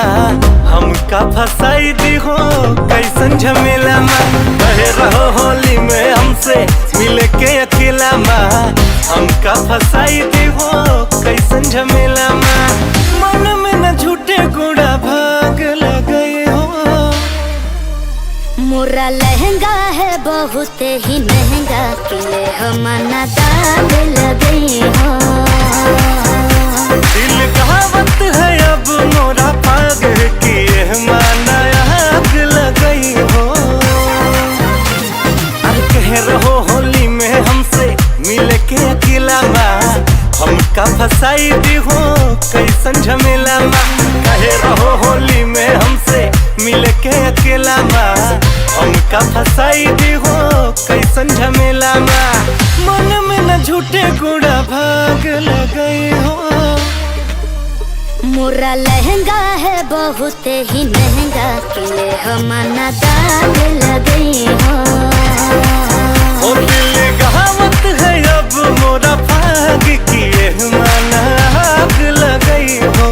हमका फसाई दी हो कैसन झमेला माँ। कहे रहो होली में हमसे मिले के अकेला माँ, हमका फसाई दी हो कैसन झमेला माँ। मन में न झूठे गुड़ा भाग लगे हो। मोरा लहंगा है बहुत ही महंगा, किले हमना दाग लगे हो। दिल कहावत है अब मोरा पाग किए माना आग लगई हो। अब कह रहो होली में हमसे मिल के अकेला माँ, हमका फसाई दी हो कैसन झमेला माँ। कहे रहो होली में हमसे मिल के अकेला माँ, हमका फसाई दी हो कैसन झमेला माँ। मन में न झूठे गुड़ा भाग लगई हो। मोरा लहंगा है बहुत ही महंगा, किले हमना दाग लगे हो। ओ दिल कहावत है अब मोरा भाग किए माना आग लगई हो।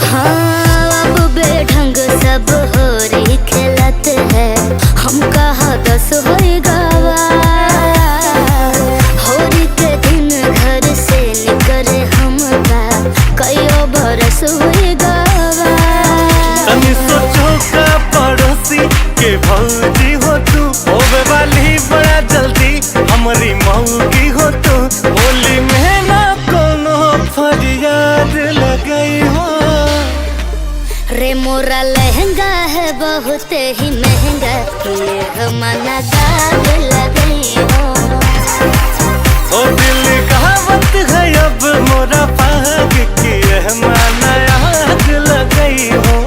हाँ अब बेढंग सब हो रही खेलत है, हम कहा 10 होएगावा। होली के दिन घर से निकले हमका कईयो बरस होएगावा। तनी सोचो का पड़ोसी के भौजी हो तू, होवे वाली बड़ा जल्दी हमारी मौगी हो तू। होली में ना कोनो फरियाद लगई हो। रे मोरा लहंगा है बहुत ही महंगा, किले हमना दाग लगे हो। ओ दिल कहावत है अब मोरा पाग किए माना आग लगई हो।